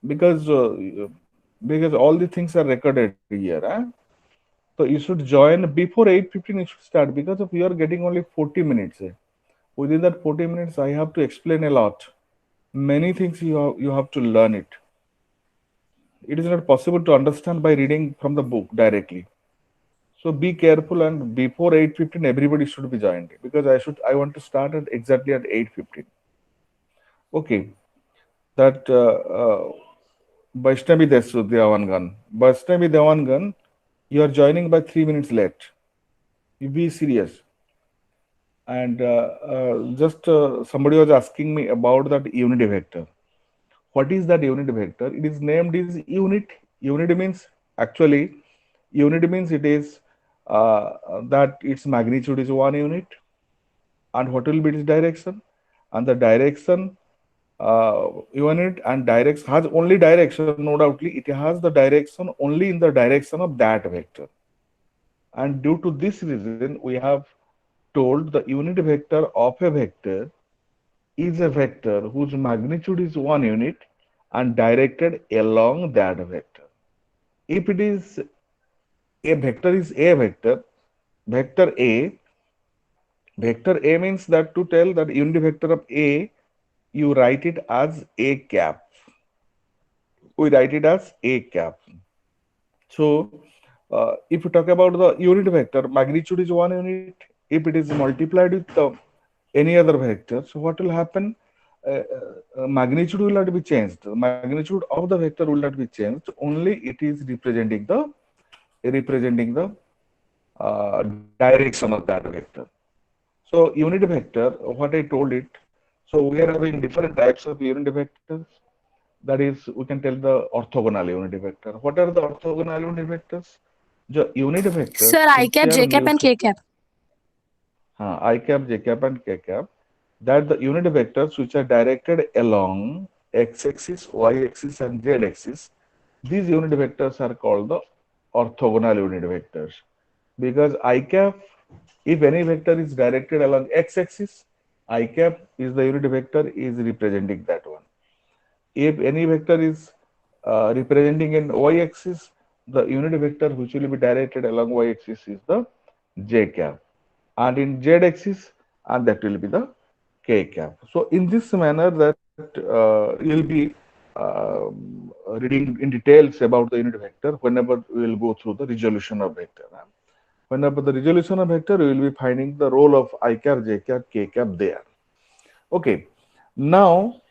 because all the things are recorded here. So you should join before 8:15. You should start because if you are getting only 40 minutes. Within that 40 minutes, I have to explain a lot. Many things you have to learn it. It is not possible to understand by reading from the book directly. So be careful, and before 8:15 everybody should be joined because I want to start at exactly at 8:15. Okay, that Vaishnavi Devangan. Vaishnavi Devangan, you are joining by 3 minutes late. You be serious. And just somebody was asking me about that unity vector. What is that unit vector? It is named is unit. Unit means actually unit means it is that its magnitude is 1 unit, and what will be its direction, and the direction unit and direction has only direction. No doubtly, it has the direction only in the direction of that vector, and due to this reason, we have told the unit vector of a vector is a vector whose magnitude is 1 unit and directed along that vector. If it is a vector is a vector A means that to tell that unit vector of A, you write it as A cap. We write it as A cap. So, if you talk about the unit vector, magnitude is 1 unit. If it is multiplied with any other vector, so what will happen? Magnitude will not be changed. The magnitude of the vector will not be changed. Only it is representing the direction of that vector. So unit vector, what I told it. So we are having different types of unit vectors. That is, we can tell the orthogonal unit vector. What are the orthogonal unit vectors? The unit vectors Sir, I which cap, are J cap, and mutual, K cap. I cap, j cap, and k cap. That the unit vectors which are directed along x-axis, y-axis, and z-axis. These unit vectors are called the orthogonal unit vectors because I cap, if any vector is directed along x-axis, I cap is the unit vector is representing that one. If any vector is representing in y-axis, the unit vector which will be directed along y-axis is the j cap, and in z-axis, and that will be the k cap. So in this manner, that you'll be reading in details about the unit vector whenever we will go through the resolution of vector. Whenever the resolution of vector, we will be finding the role of I cap, j cap, k cap there. Okay, now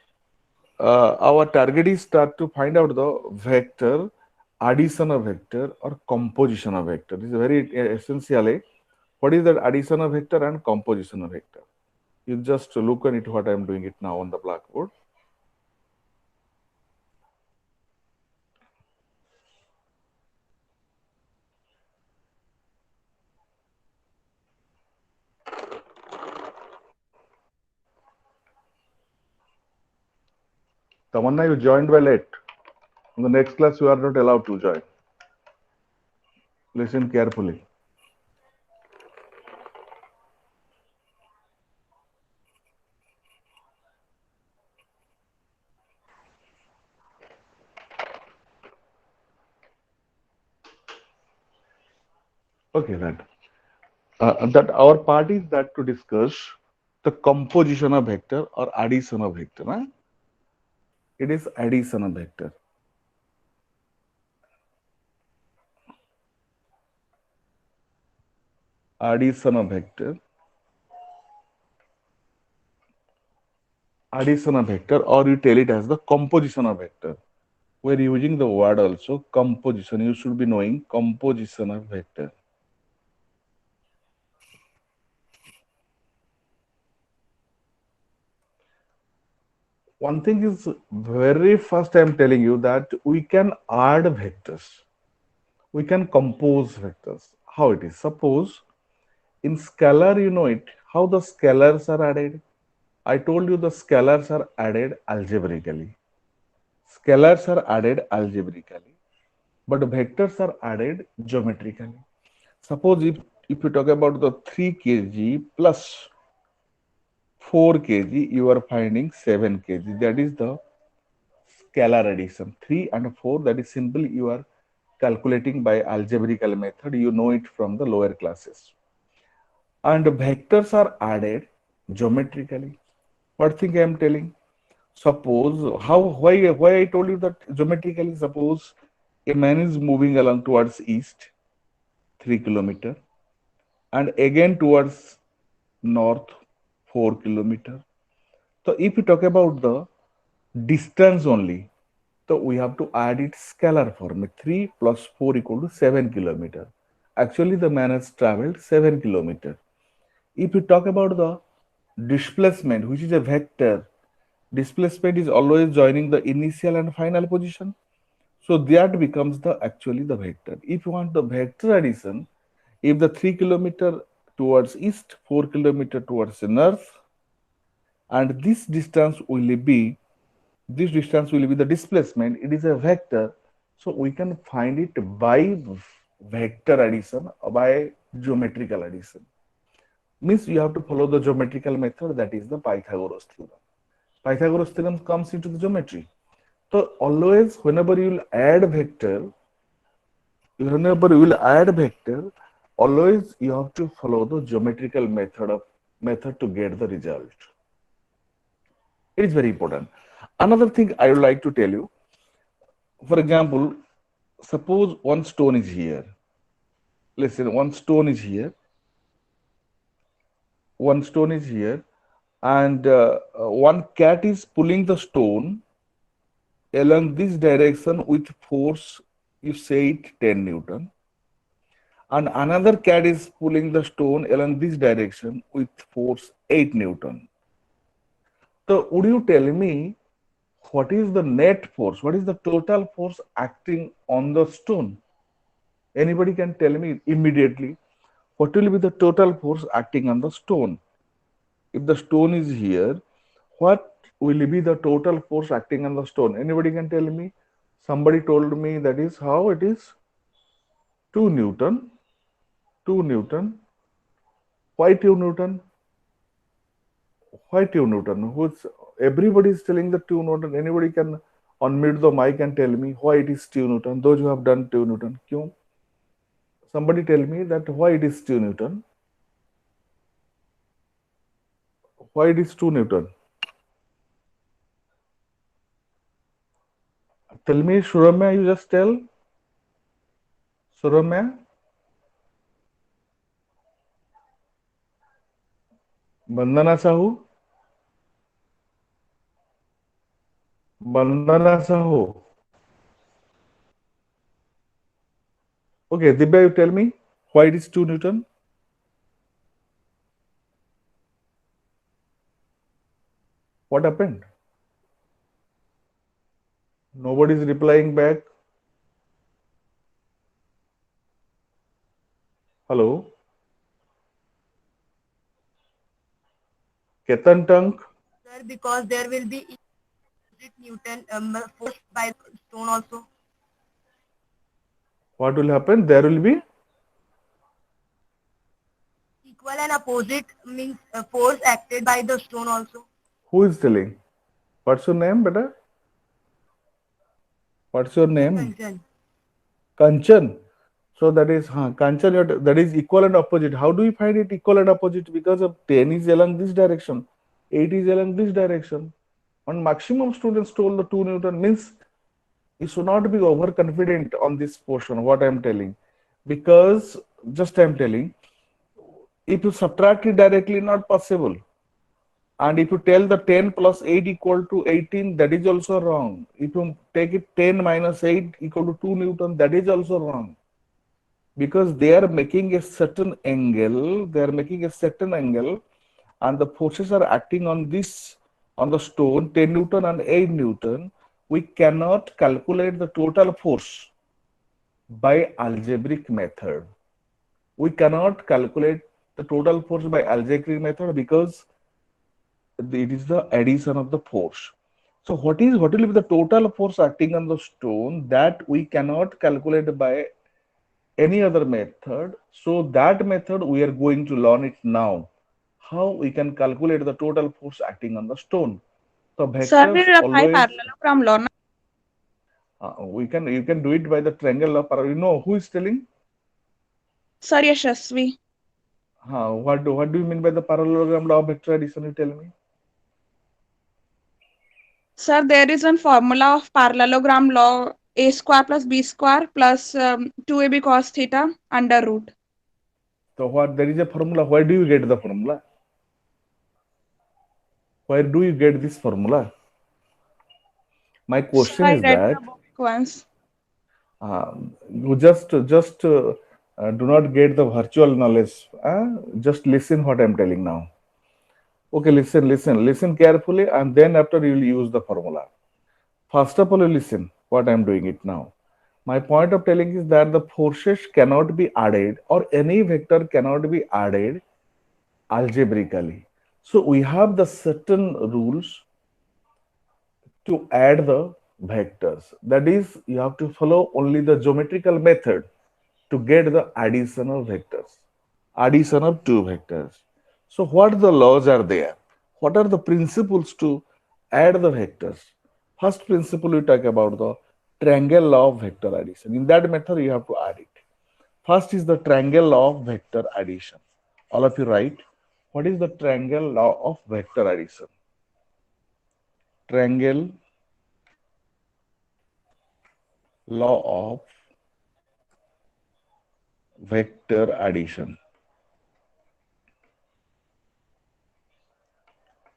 our target is start to find out the vector, addition of vector or composition of vector. This is very essentially what is that addition of vector and composition of vector. You just look on it what I am doing it now on the blackboard. Tamanna, you joined by late. In the next class, you are not allowed to join. Listen carefully. Okay, that our part is that to discuss the composition of vector or addition of vector. Huh? It is addition of vector. Addition of vector. Addition of vector, or you tell it as the composition of vector. We're using the word also composition. You should be knowing composition of vector. One thing is very first I'm telling you that we can add vectors. We can compose vectors. How it is? Suppose in scalar, you know it, how the scalars are added. I told you the scalars are added algebraically. Scalars are added algebraically, but vectors are added geometrically. Suppose if you talk about the 3 kg plus 4 kg, you are finding 7 kg. That is the scalar addition. 3 and 4, that is simple, you are calculating by algebraical method. You know it from the lower classes. And vectors are added geometrically. What thing I am telling? Suppose why I told you that geometrically, suppose a man is moving along towards east 3 kilometer and again towards north 4 kilometer. So if we talk about the distance only, so we have to add it scalar form. 3 plus 4 equal to 7 kilometer. Actually, the man has traveled 7 kilometer. If you talk about the displacement, which is a vector, displacement is always joining the initial and final position. So that becomes the actually the vector. If you want the vector addition, if the 3 kilometer towards east, 4 kilometer towards the north, and this distance will be the displacement, it is a vector. So we can find it by vector addition or by geometrical addition. Means you have to follow the geometrical method, that is the Pythagoras theorem. Pythagoras theorem comes into the geometry. So always whenever you will add vector, always you have to follow the geometrical method to get the result. It is very important. Another thing I would like to tell you, for example, suppose one stone is here. Listen, one stone is here, and one cat is pulling the stone along this direction with force, you say it 10 Newton, and another cat is pulling the stone along this direction with force 8 Newton. So would you tell me what is the net force? What is the total force acting on the stone? Anybody can tell me immediately what will be the total force acting on the stone? If the stone is here, what will be the total force acting on the stone? Anybody can tell me? Somebody told me that is how it is 2 Newton. 2 Newton. Why 2 Newton? Why 2 Newton? Everybody is telling the 2 Newton. Anybody can unmute the mic and tell me why it is 2 Newton. Those who have done 2 Newton. Kyun? Somebody tell me that why it is 2 Newton. Why it is 2 Newton? Tell me, Suramya, you just tell. Suramya? Bandana Sahu? Bandana Sahu. Okay, Dibya, you tell me why it is 2 Newton? What happened? Nobody is replying back. Hello? Ketan Tank? Sir, because there will be opposite Newton force by the stone also. What will happen? There will be. Equal and opposite means force acted by the stone also. Who is telling? What's your name, beta? What's your name? Kanchan. Kanchan. So that is Kanchan, that is equal and opposite. How do we find it equal and opposite? Because of 10 is along this direction, 8 is along this direction. And maximum students told the 2 Newton, means you should not be overconfident on this portion, what I am telling. Because just I am telling, if you subtract it directly, not possible. And if you tell the 10 plus 8 equal to 18, that is also wrong. If you take it 10 minus 8 equal to 2 Newton, that is also wrong. Because they are making a certain angle, and the forces are acting on the stone, 10 Newton and 8 Newton. We cannot calculate the total force by algebraic method. We cannot calculate the total force by algebraic method because it is the addition of the force. So what will be the total force acting on the stone, that we cannot calculate by any other method. So that method we are going to learn it now. How we can calculate the total force acting on the stone. So Sir, vectors we'll apply always. parallel from Lorna. You can do it by the triangle law. You know who is telling? Sir Yashasvi. What do you mean by the parallelogram law of vector addition? You tell me. Sir, there is one formula of parallelogram law a square plus b square plus 2ab cos theta under root. So what there is a formula. Where do you get the formula? Where do you get this formula? My Sir, question I is read that the book once. you just do not get the virtual knowledge. Just listen what I'm telling now. Okay, listen carefully, and then after you will use the formula. First of all, you listen what I'm doing it now. My point of telling is that the forces cannot be added, or any vector cannot be added algebraically. So we have the certain rules to add the vectors. That is, you have to follow only the geometrical method to get the addition of vectors, addition of two vectors. So what the laws are there? What are the principles to add the vectors? First principle we talk about the triangle law of vector addition. In that method you have to add it. First is the triangle law of vector addition. All of you write. What is the triangle law of vector addition? Triangle law of vector addition.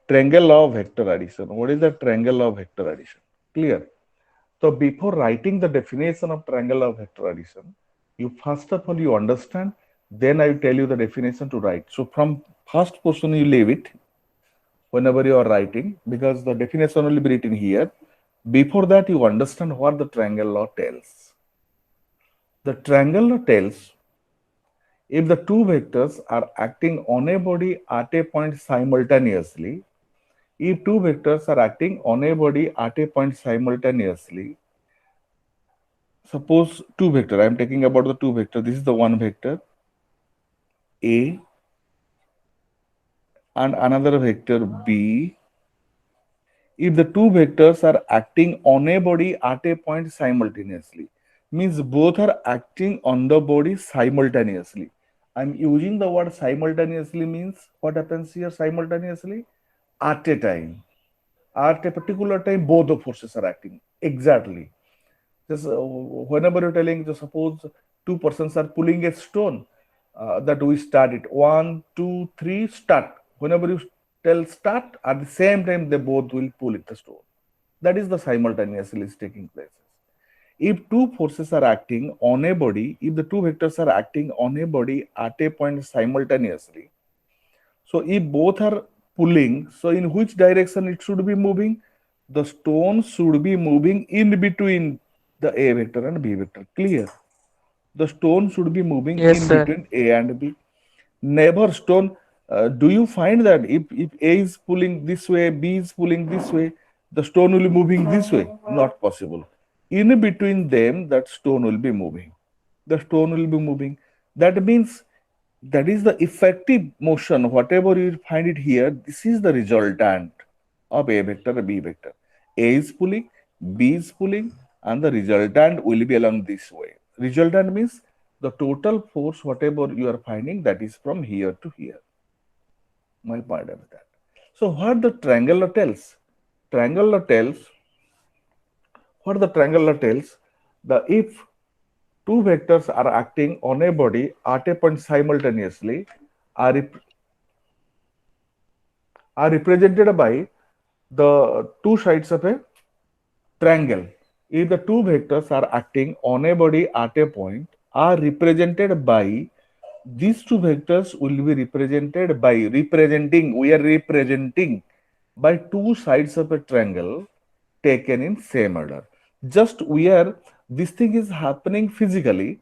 Triangle law of vector addition. What is the triangle law of vector addition? Clear? So before writing the definition of triangle law of vector addition, you first of all you understand, then I will tell you the definition to write. So from first portion you leave it whenever you are writing, because the definition will be written here. Before that you understand what the triangle law tells. The triangle law tells if the two vectors are acting on a body at a point simultaneously, if two vectors are acting on a body at a point simultaneously, suppose two vector, I am taking about the two vector. This is the one vector A and another vector B. If the two vectors are acting on a body at a point simultaneously, means both are acting on the body simultaneously. I'm using the word simultaneously means what happens here simultaneously? At a time. At a particular time, both the forces are acting. Exactly. Just whenever you're telling, just suppose two persons are pulling a stone, that we start it. 1, 2, 3, start. Whenever you tell start, at the same time, they both will pull it the stone. That is the simultaneously is taking place. If two forces are acting on a body, if the two vectors are acting on a body at a point simultaneously, so if both are pulling, so in which direction it should be moving? The stone should be moving in between the A vector and B vector. Clear? The stone should be moving Yes, in sir. between A and B. Never stone. Do you find that if A is pulling this way, B is pulling this way, the stone will be moving this way? Not possible. In between them, that stone will be moving. The stone will be moving. That means that is the effective motion. Whatever you find it here, this is the resultant of A vector or B vector. A is pulling, B is pulling, and the resultant will be along this way. Resultant means the total force, whatever you are finding, that is from here to here. My point of that. So what the triangle law tells? Triangle law tells, what the triangle law tells? The if two vectors are acting on a body at a point simultaneously are, are represented by the two sides of a triangle. If the two vectors are acting on a body at a point are represented by these two vectors will be represented by we are representing by two sides of a triangle taken in same order. Just we are, this thing is happening physically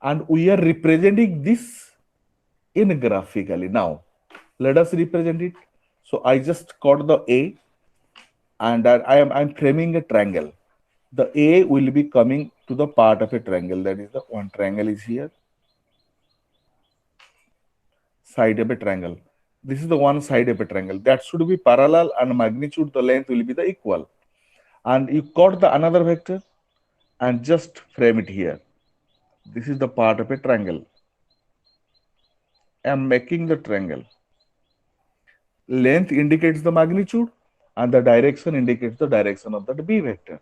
and we are representing this in graphically. Now, let us represent it. So I just got the A and I'm framing a triangle. The A will be coming to the part of a triangle. That is the one triangle is here. Side of a triangle. This is the one side of a triangle. That should be parallel and magnitude, the length will be the equal. And you got the another vector. and just frame it here. This is the part of a triangle. I am making the triangle. Length indicates the magnitude and the direction indicates the direction of that B vector.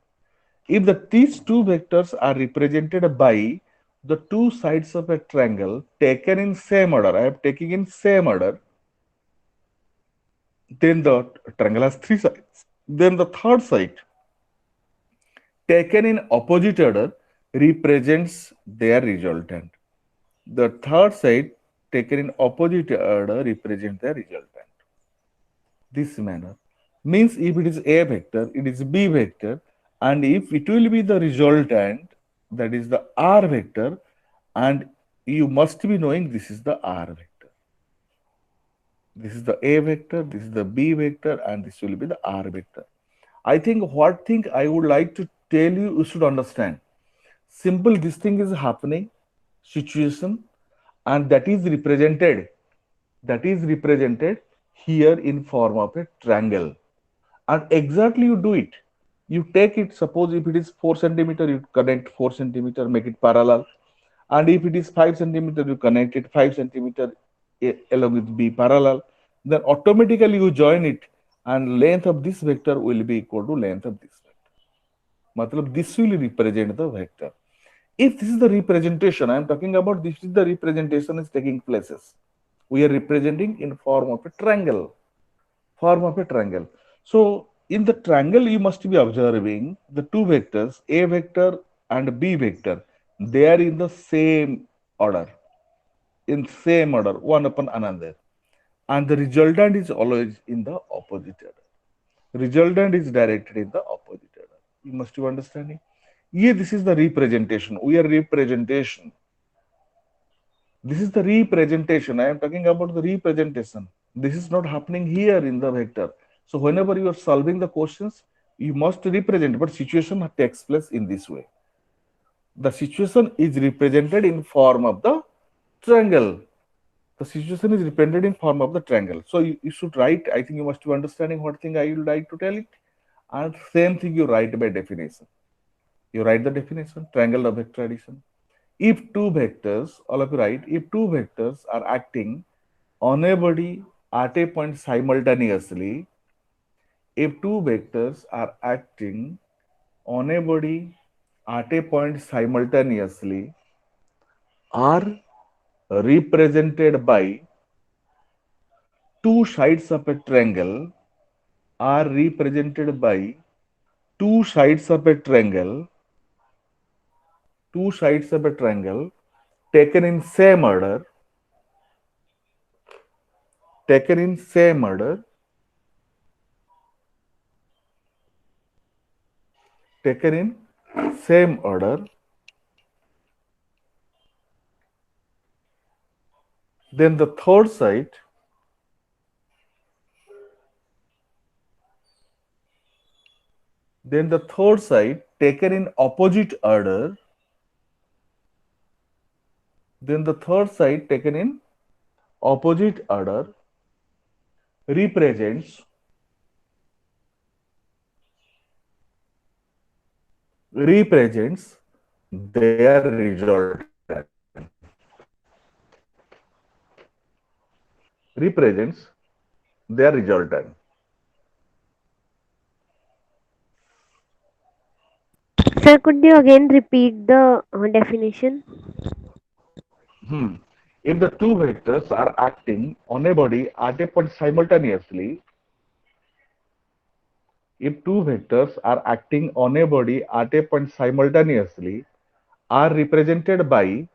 If these two vectors are represented by the two sides of a triangle taken in same order, I am taking in same order, then the triangle has three sides. Then the third side taken in opposite order represents their resultant. The third side taken in opposite order represents the resultant. This manner means if it is A vector, it is B vector, and if it will be the resultant, that is the R vector, and you must be knowing this is the R vector. This is the A vector, this is the B vector, and this will be the R vector. I think what thing I would like to tell you, you should understand. Simple, this thing is happening, situation, and that is represented here in form of a triangle. And exactly you do it. You take it, suppose if it is 4 centimeter, you connect 4 centimeter, make it parallel. And if it is 5 centimeter, you connect it 5 centimeter along with B parallel. Then automatically you join it, and length of this vector will be equal to length of this vector. Matlab, this will represent the vector. If this is the representation, I am talking about this is the representation is taking places. We are representing in form of a triangle. So in the triangle, you must be observing the two vectors, A vector and B vector. They are in the same order, one upon another. And the resultant is always in the opposite order. Resultant is directed in the opposite order. You must be understanding. Yeah, this is the representation. We are representation. This is the representation. I am talking about the representation. This is not happening here in the vector. So whenever you are solving the questions, you must represent, but situation takes place in this way. The situation is represented in form of the triangle. The situation is represented in form of the triangle. So you should write, I think you must be understanding what thing I would like to tell it. And same thing you write by definition. You write the definition, triangle of vector addition. If two vectors, all of you write, if two vectors are acting on a body at a point simultaneously, if two vectors are acting on a body at a point simultaneously, are represented by two sides of a triangle, are represented by two sides of a triangle, taken in same order, taken in same order, taken in same order, then the third side taken in opposite order, represents their resultant. Represents their resultant. Sir, could you again repeat the definition? If the two vectors are acting on a body at a point simultaneously, if two vectors are acting on a body at a point simultaneously, are represented by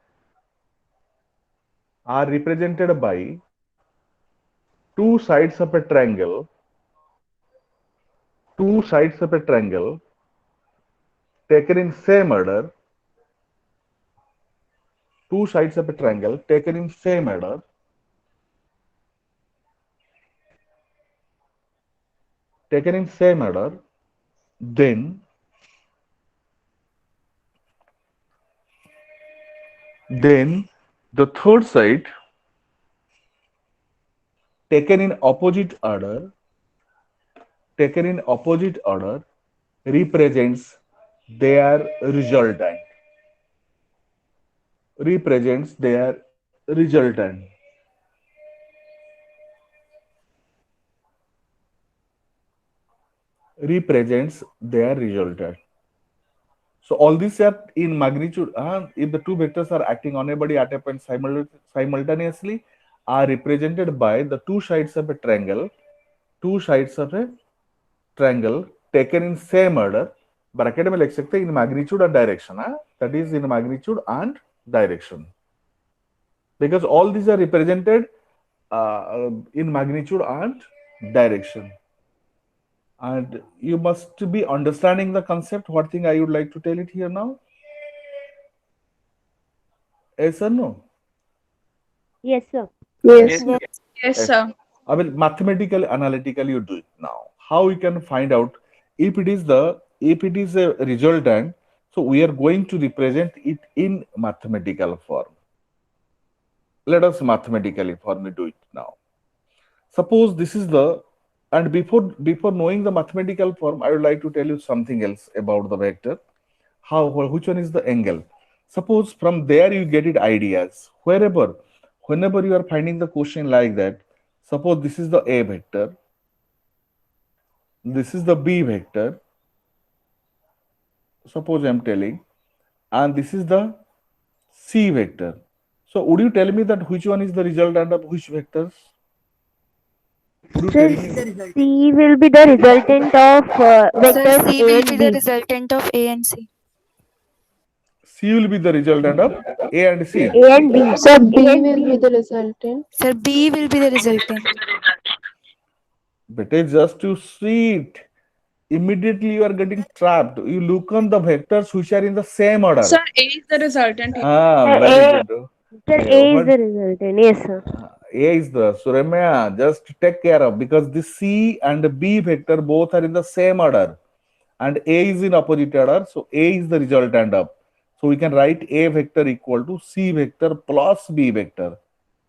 two sides of a triangle, taken in same order, two sides of a triangle taken in same order, then the third side taken in opposite order represents their resultant. Represents their resultant. Represents their resultant. So all these are in magnitude. If the two vectors are acting on a body at a point simultaneously, are represented by the two sides of a triangle. Two sides of a triangle taken in same order. Bracket में लिख सकते हैं in magnitude and direction. That is in magnitude and direction. Because all these are represented in magnitude and direction. And you must be understanding the concept. What thing I would like to tell it here now? Yes or no? Yes, sir. Yes. Yes, sir. I mean, mathematically, analytically, you do it now. How you can find out if it is a resultant? So we are going to represent it in mathematical form. Let us mathematically form do it now. Suppose this is the, and before knowing the mathematical form, I would like to tell you something else about the vector. Which one is the angle? Suppose from there you get it ideas. Whenever you are finding the question like that, suppose this is the A vector, this is the B vector, suppose I am telling, and this is the C vector. So would you tell me that which one is the resultant of which vectors? Would you Sir, tell me? The result. C will be the resultant of Sir, vectors C A will and be the B. resultant of A and C. C will be the resultant of A and C. A and B. Sir, B A and will B. be the resultant. Sir, B will be the resultant. But just you see it, immediately you are getting trapped. You look on the vectors which are in the same order. Sir, A is the resultant. Very A, good. sir, Yeah, A is what- the resultant. Yes, sir. A is the Suremya, just take care of, because the C and B vector both are in the same order and A is in opposite order. So A is the resultant of. So we can write A vector equal to C vector plus B vector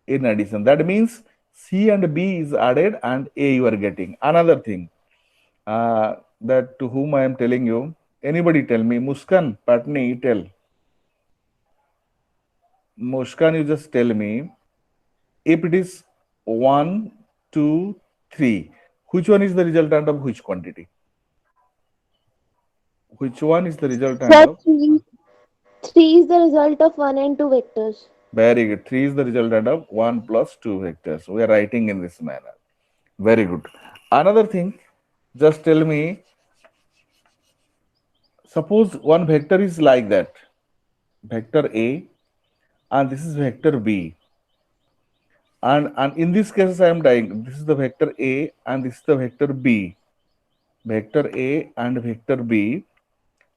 in addition. That means C and B is added and A you are getting. Another thing that to whom I am telling you, anybody tell me, Muskan, Patni, tell. Muskan, you just tell me, if it is 1, 2, 3, which one is the resultant of which quantity? Which one is the resultant Sir, of? 3 is the result of 1 and 2 vectors. Very good. 3 is the resultant of 1 plus 2 vectors. We are writing in this manner. Very good. Another thing, just tell me, suppose one vector is like that, vector A, and this is vector B. And in this case, I am dying. This is the vector A and this is the vector B. Vector A and vector B.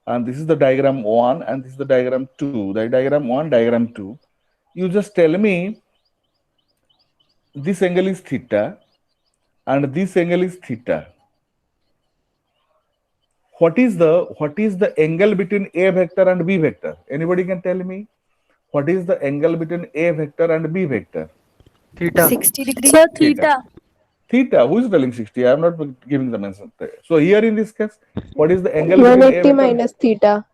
And this is the diagram 1 and this is the diagram 2. The diagram 1, diagram 2. You just tell me this angle is theta and this angle is theta. What is the angle between A vector and B vector? Anybody can tell me? What is the angle between A vector and B vector? Theta. 60 degree. Sir, Theta. Theta. Who is telling 60? I am not giving the mention. So here in this case, what is the angle between A 180 vector? minus theta.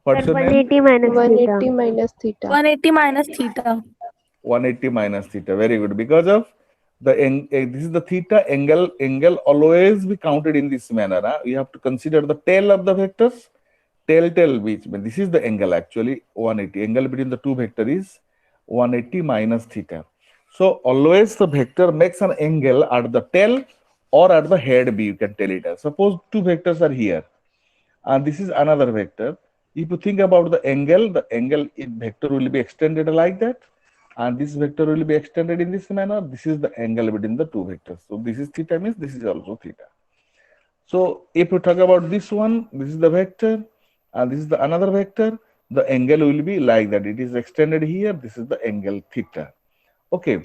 What's Sir, your name? 180 minus 180 theta. minus theta. 180 minus theta. 180 minus theta. Very good. Because of this is the theta angle always be counted in this manner. You have to consider the tail of the vectors. Tail which means this is the angle actually 180. Angle between the two vector is 180 minus theta. So always the vector makes an angle at the tail or at the head B, you can tell it as. Suppose two vectors are here and this is another vector. If you think about the angle in vector will be extended like that and this vector will be extended in this manner. This is the angle between the two vectors. So this is theta means this is also theta. So if you talk about this one, this is the vector and this is the another vector, the angle will be like that. It is extended here. This is the angle theta. Okay,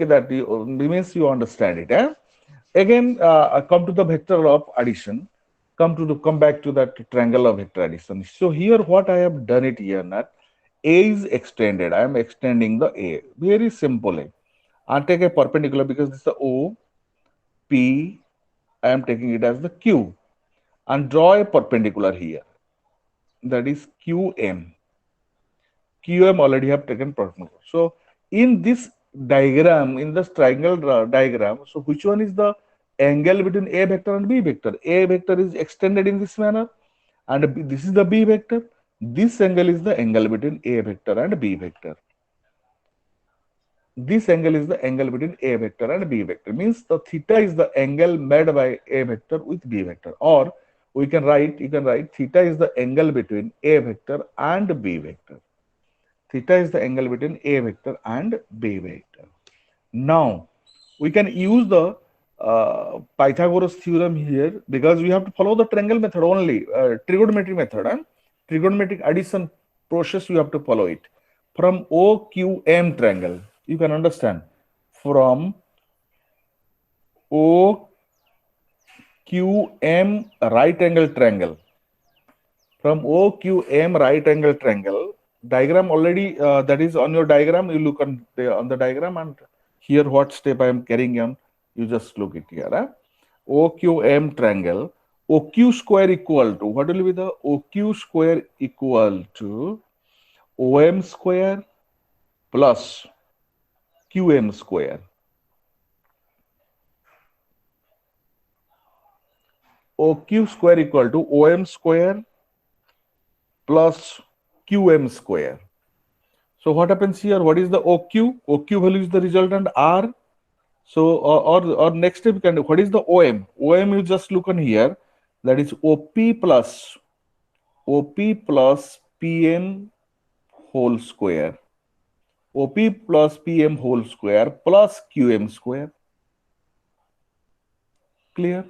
that means you understand it. Again, come to the vector of addition. Come back to that triangle of vector addition. So here, what I have done it here, that A is extended. I am extending the A. Very simple. I take a perpendicular because this is the O, P. I am taking it as the Q, and draw a perpendicular here. that is QM. QM already have taken proportional. So in this diagram, in this triangle diagram, so which one is the angle between A vector and B vector? A vector is extended in this manner, and this is the B vector. This angle is the angle between A vector and B vector. This angle is the angle between A vector and B vector. Means the theta is the angle made by A vector with B vector. Or you can write theta is the angle between A vector and B vector. Theta is the angle between A vector and B vector. Now we can use the Pythagoras theorem here, because we have to follow the triangle method only, trigonometric method, and trigonometric addition process you have to follow it. From OQM triangle, you can understand, from OQM right angle triangle, from OQM right angle triangle, diagram already that is on your diagram. You look on the diagram, and here what step I am carrying on, you just look it here. OQM triangle, OQ square equal to, what will be the OQ square equal to OM square plus QM square. OQ square equal to OM square plus QM square. So what happens here? What is the OQ? OQ value is the resultant R. So or next step you can do, what is the OM? OM, you just look on here, that is OP plus PM whole square. OP plus PM whole square plus QM square. Clear?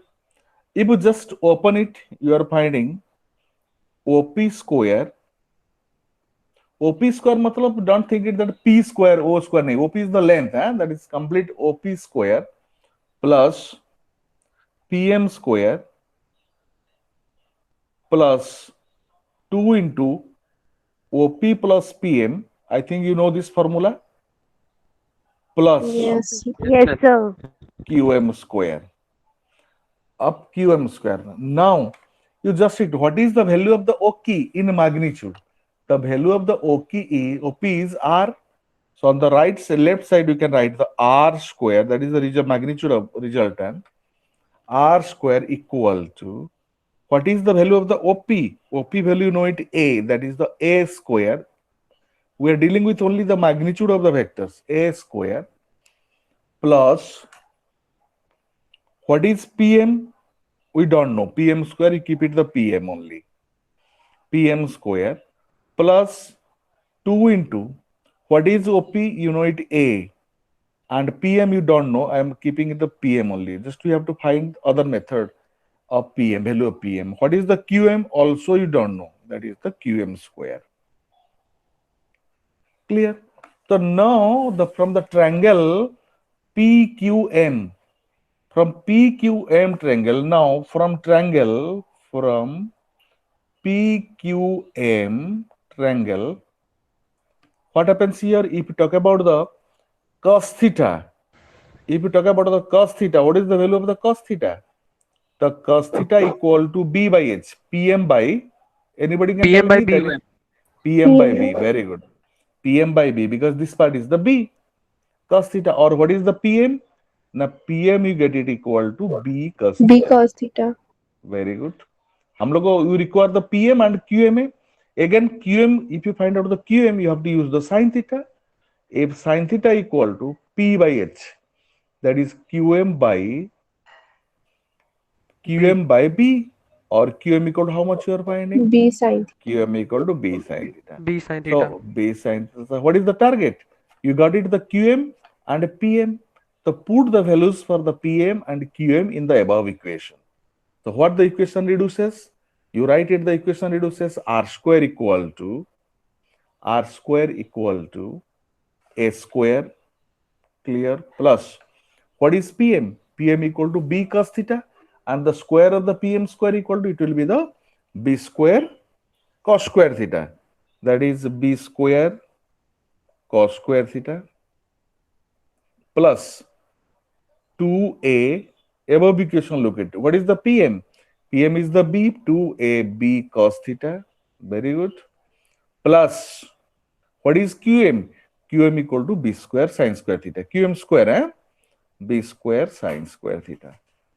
If you just open it, you are finding OP square. OP square matlab, don't think it that P square, O square nahi. OP is the length, that is complete OP square plus PM square plus 2 into OP plus PM. I think you know this formula. Plus Yes, sir. QM square. Up QM square. Now you just see what is the value of the OQ in magnitude. The value of the OP is R. So on the left side, you can write the R square, that is the magnitude of resultant. R square equal to, what is the value of the OP? OP value, you know it, A, that is the A square. We are dealing with only the magnitude of the vectors, A square plus, what is PM? We don't know. PM square, you keep it the PM only. PM square plus 2 into, what is OP? You know it, A, and PM you don't know. I am keeping it the PM only. Just we have to find other method of PM, value of PM. What is the QM? Also you don't know. That is the QM square. Clear? So now from the triangle PQM, from PQM triangle, now from PQM triangle, what happens here? If you talk about the cos theta, what is the value of the cos theta? The cos theta equal to B by H, PM by, anybody can PM tell by me? B. That is PM by B, very good. PM by B, because this part is the B, cos theta. Or what is the PM? Now PM you get it equal to B cos theta. B cos theta. Very good. हम लोग you require the PM and QM. Again QM, if you find out the QM, you have to use the sin theta. If sin theta equal to P by H, that is QM by B, or QM equal to how much you are finding? B sin. QM equal to B sin theta. B sin theta. So B sin theta. So what is the target? You got it, the QM and PM. So put the values for the PM and QM in the above equation. So what the equation reduces? You write it, the equation reduces R square equal to A square, clear, plus what is PM? PM equal to B cos theta, and the square of the PM square equal to, it will be the B square cos square theta. That is B square cos square theta plus 2A, above equation look at what is the PM? PM is the B, 2AB cos theta, Very good. Plus, what is QM? QM equal to B square sine square theta. QM square, B square sine square theta.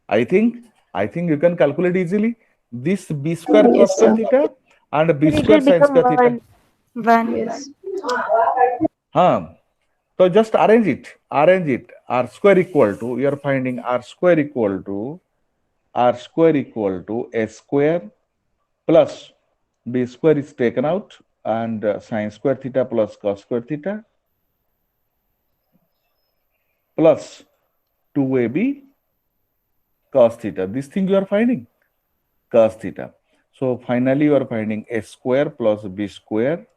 I think you can calculate easily this B square cos square theta and B It square will sine become square theta. 1. Yes. So just arrange it. R square equal to, you are finding R square equal to A square plus B square is taken out and sine square theta plus cos square theta plus 2AB cos theta. This thing you are finding cos theta. So finally you are finding A square plus B square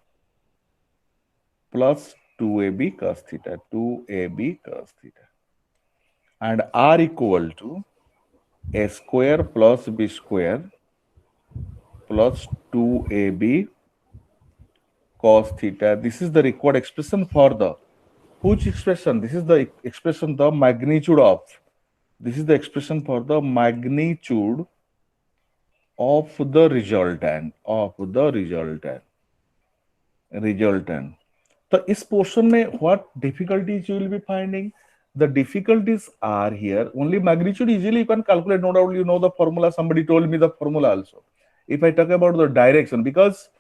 plus 2AB cos theta. 2AB cos theta. And R equal to A square plus B square plus 2AB cos theta. This is the required expression for the which expression? This is the expression the magnitude of. This is the expression for the magnitude of the resultant. So इस portion में what difficulties you will be finding? The difficulties are here. Only magnitude easily you can calculate. No doubt you know the formula. Somebody told me the formula also. If I talk about the direction, because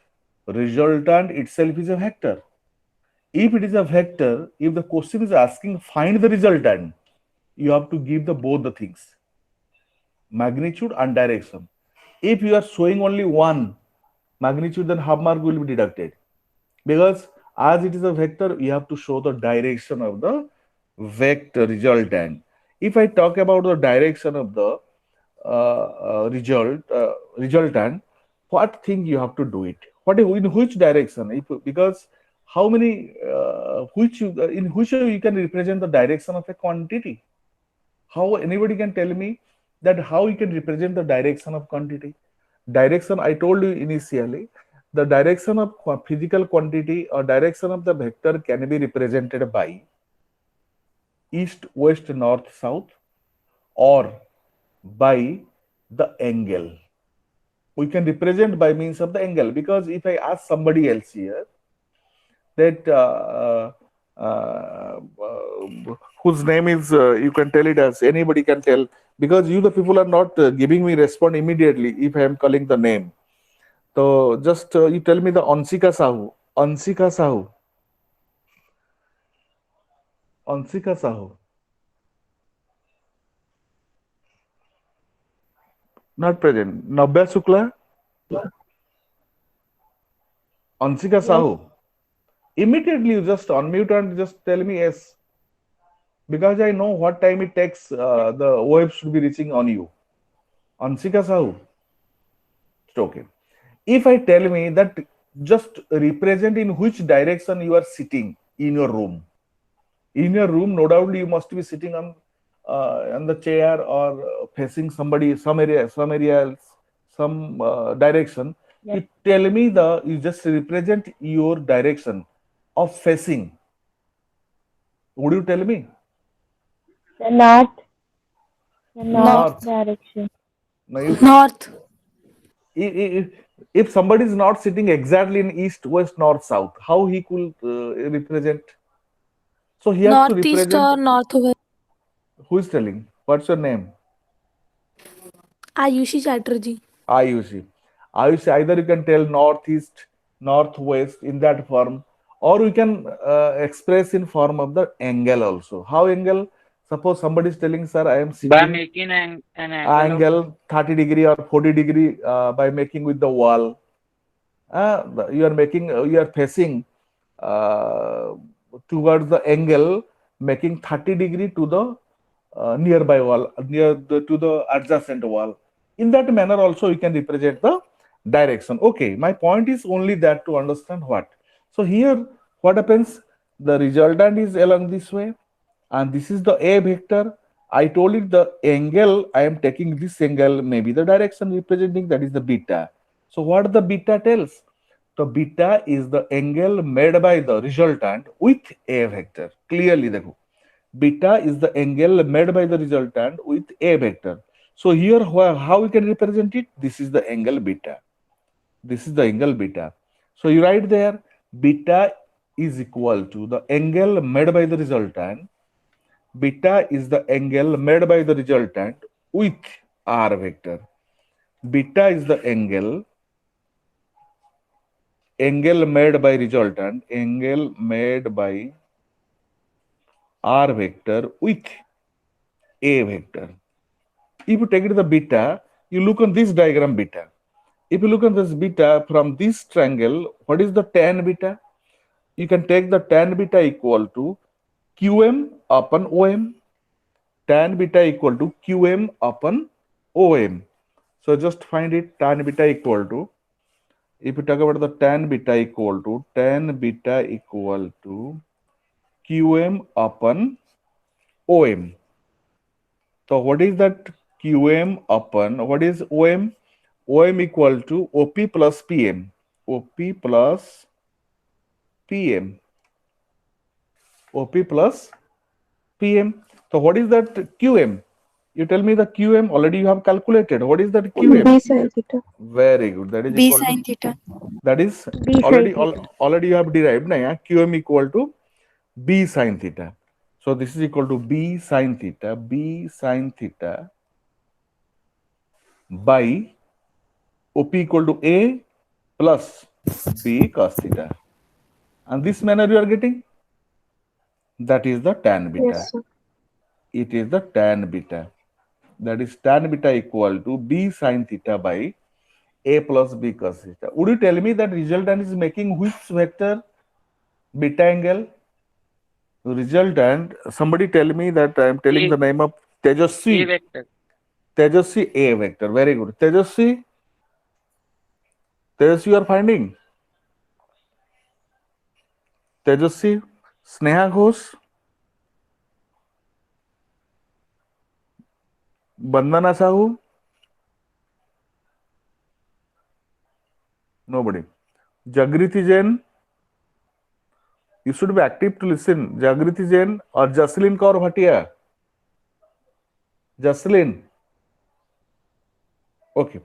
resultant itself is a vector. If it is a vector, if the question is asking find the resultant, you have to give the both the things, magnitude and direction. If you are showing only one magnitude, then half mark will be deducted, because as it is a vector, you have to show the direction of the vector resultant. If I talk about the direction of the resultant, what thing you have to do it? In which direction? Because how many in which way you can represent the direction of a quantity? How anybody can tell me that how you can represent the direction of quantity? Direction, I told you initially, the direction of physical quantity or direction of the vector can be represented by east, west, north, south, or by the angle. We can represent by means of the angle, because if I ask somebody else here that whose name is, you can tell it as anybody can tell, because you the people are not giving me response immediately if I am calling the name. So just you tell me the Ansika Sahu. Not present. Nabya Shukla. Ansika Sahu. Immediately you just unmute and just tell me yes, because I know what time it takes the wave should be reaching on you. Ansika Sahu. Okay. If I tell me that just represent in which direction you are sitting in your room. In your room, no doubt you must be sitting on the chair or facing somebody, some area else, some direction. Yes. You tell me you just represent your direction of facing. Would you tell me? The north direction. North. If somebody is not sitting exactly in east, west, north, south, how he could represent? So he has to represent. Northeast or northwest. Who is telling? What's your name? Ayushi Chatterjee. Ayushi, either you can tell northeast, northwest in that form, or we can express in form of the angle also. How angle? Suppose somebody is telling, sir, I am sitting by making an angle 30 degree or 40 degree by making with the wall. You are facing towards the angle, making 30 degree to the nearby wall, to the adjacent wall. In that manner also you can represent the direction. Okay, my point is only that to understand what. So here what happens? The resultant is along this way, and this is the A vector. I told it the angle, I am taking this angle, maybe the direction representing, that is the beta. So what the beta tells? So beta is the angle made by the resultant with A vector. Clearly, beta is the angle made by the resultant with A vector. So here how we can represent it? This is the angle beta. This is the angle beta. So you write there beta is equal to the angle made by the resultant. Beta is the angle made by the resultant with r vector. Beta is the angle made by resultant, angle made by r vector with a vector. If you take it the beta, you look on this diagram beta. If you look at this beta from this triangle, what is the tan beta? You can take the tan beta equal to QM upon OM. Tan beta equal to QM upon OM. So just find it tan beta equal to, if you talk about the tan beta equal to QM upon OM. So what is that QM upon, what is OM? OM equal to OP plus PM. OP plus PM. OP plus PM. So what is that QM? You tell me the QM, already you have calculated. What is that QM? B sin theta. Very good. That is B equal sin to, theta. that is B sin already theta. already you have derived na, yeah? QM equal to B sin theta. So this is equal to B sin theta by OP equal to A plus B cos theta. And this manner you are getting, that is the tan beta. Yes, sir. It is the tan beta. That is tan beta equal to B sin theta by A plus B cos theta. Would you tell me that resultant is making which vector beta angle? Resultant, somebody tell me that I am telling the name of Tejasvi. A vector. Tejasvi A vector. Very good. Tejasvi, you are finding. Tejasvi, Sneha Ghosh, Bandana Sahu. Nobody. Jagriti Jain. You should be active to listen. Jagriti Jain or Jaslin Kaur Bhatia. Jaslin. Okay.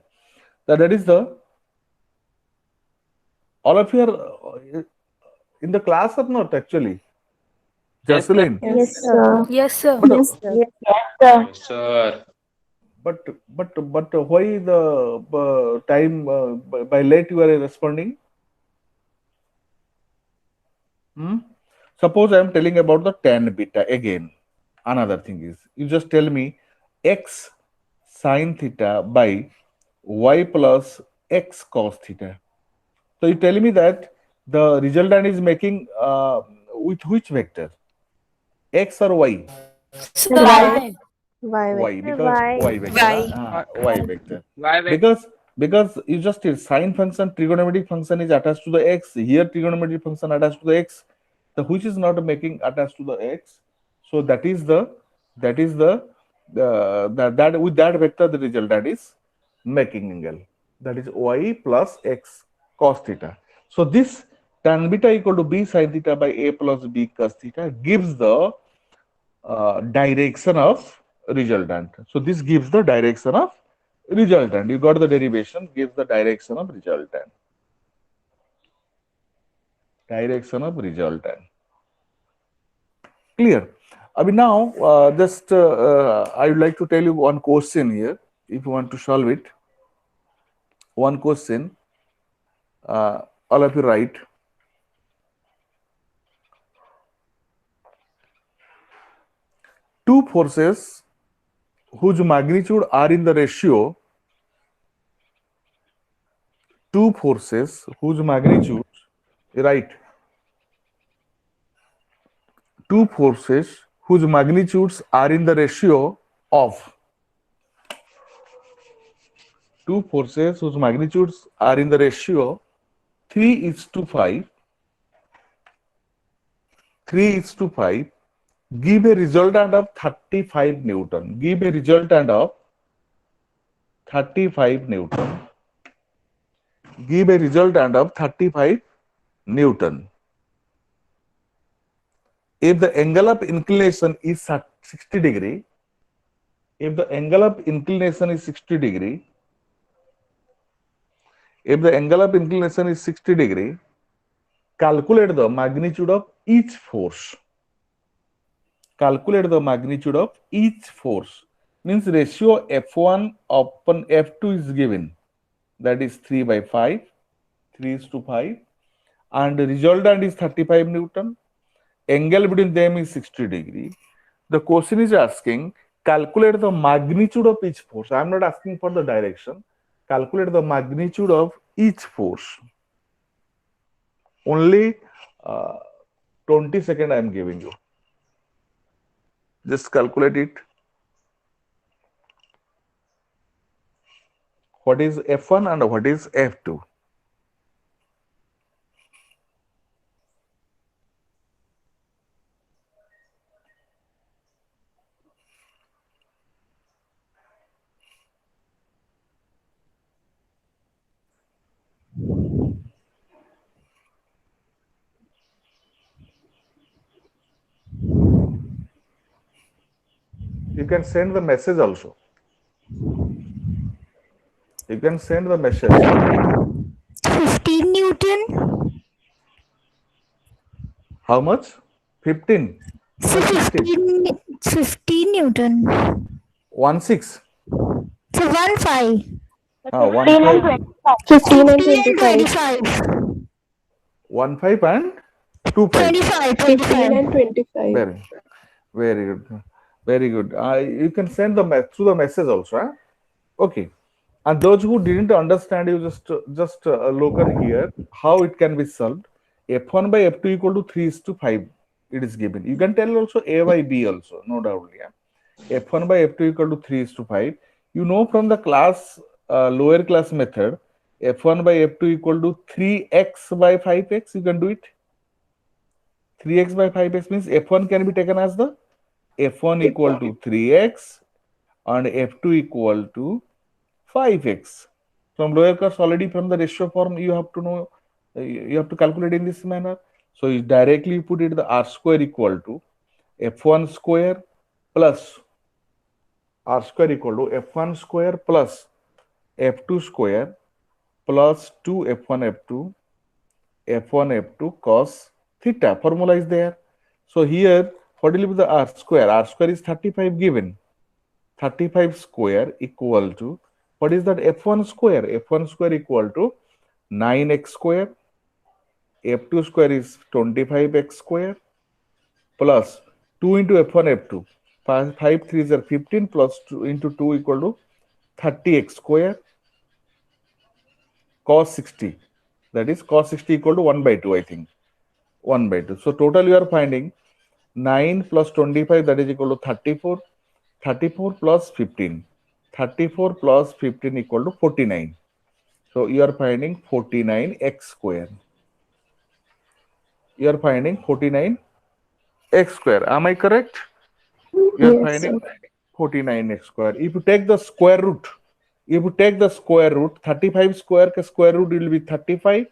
That is the, all of you are in the class or not actually? Yes, Jaslin. Yes, sir. Yes, sir. But, sir. but why the time by late you are responding? Suppose I am telling about the tan beta again. Another thing is, you just tell me x sin theta by y plus x cos theta. So you tell me that the resultant is making with which vector? X or y? Sir, Y. Y, because Y. y vector. Y. Y vector. Why vector? Because you just tell sine function, trigonometric function is attached to the x. Here trigonometric function attached to the x. The which is not making attached to the x. So that is the that with that vector the resultant is making angle. That is y plus x cos theta. So this tan beta equal to b sin theta by a plus b cos theta gives the direction of resultant. So this gives the direction of resultant. You got the derivation, gives the direction of resultant. Direction of resultant. Clear? I mean now, I would like to tell you one question here. If you want to solve it, one question. All of you write. Two forces whose magnitude are in the ratio. Two forces whose magnitude, right? Two forces whose magnitudes are in the ratio of. Two forces whose magnitudes are in the ratio 3:5. 3:5. Give a resultant of 35 Newton. Give a resultant of 35 Newton. Give a resultant of 35 Newton. If the angle of inclination is 60 degree, if the angle of inclination is 60 degree, If the angle of inclination is 60 degree, calculate the magnitude of each force. Calculate the magnitude of each force. Means ratio F1 upon F2 is given. That is 3 by 5. 3:5, and the resultant is 35 Newton. Angle between them is 60 degree. The question is asking, calculate the magnitude of each force. I am not asking for the direction. Calculate the magnitude of each force. Only 20 seconds I am giving you. Just calculate it. What is F1 and what is F2? You can send the message also. You can send the message. 15 Newton. How much? 15. So 15 Newton. 1.6. So 1.5. 1.5. 15 and 15 and 25. 25. 1.5 and 2.5. 25. 15 and 25. Very good. Very good. You can send the through the message also. Huh? Okay. And those who didn't understand, you just look on here how it can be solved. F1 by F2 equal to 3:5. It is given. You can tell also A by B also, no doubt. Yeah. F1 by F2 equal to 3:5. You know from the class lower class method, F1 by F2 equal to 3x by 5x. You can do it. 3x by 5x means F1 can be taken as the F1 equal to 3x and F2 equal to 5x. From lower class already from the ratio form you have to know, you have to calculate in this manner. So you directly put it the r square equal to F1 square plus r square equal to F1 square plus F2 square plus 2 F1 F2 F1 F2 cos theta. Formula is there. So here what will be the r square? R square is 35 given. 35 square equal to, what is that? F1 square. F1 square equal to 9x square. F2 square is 25x square plus 2 into F1 F2. 5 3s are 15 plus 2 into 2 equal to 30x square cos 60. That is cos 60 equal to 1 by 2, I think. 1 by 2. So total you are finding 9 plus 25, that is equal to 34. 34 plus 15. 34 plus 15 equal to 49. So you are finding 49x square. You are finding 49x square. Am I correct? You are finding 49x square. If you take the square root, 35 square root will be 35,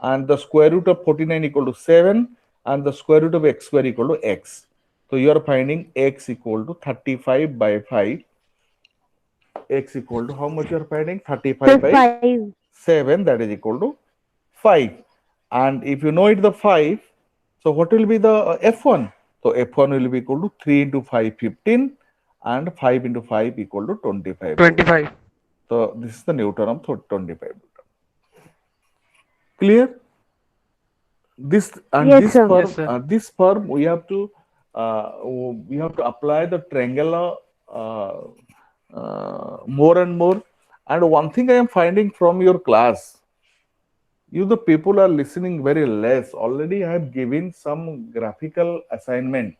and the square root of 49 equal to 7, and the square root of x square equal to x. So you are finding x equal to 35 by 5. X equal to how much you are finding? 35 by 5. 7, that is equal to 5. And if you know it the 5, so what will be the F1? So F1 will be equal to 3 into 5, 15, and 5 into 5 equal to 25. 25. So this is the Newton of 25 Newton. Clear? This and Yes, this sir. form, Yes, sir. this form we have to apply the triangular more and more. And one thing I am finding from your class, you the people are listening very less. Already I have given some graphical assignment.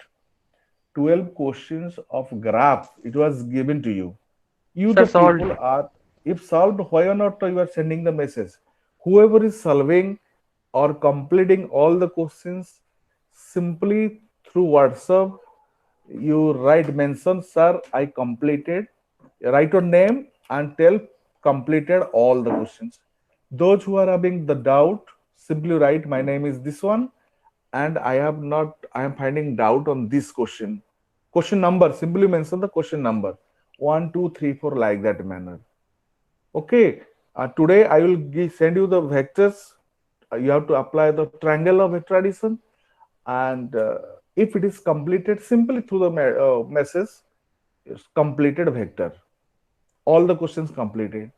12 questions of graph. It was given to you. You Sir, the people solved. are, if solved, why or not you are sending the message? Whoever is solving or completing all the questions, simply through WhatsApp, you mention, sir, I completed. Write your name and tell completed all the questions. Those who are having the doubt, simply write, my name is this one, and I am finding doubt on this question. Question number, simply mention the question number. 1, 2, 3, 4, like that manner. Okay. Today I will send you the vectors. You have to apply the triangle of vector addition, and if it is completed simply through the message, it's completed vector. All the questions completed.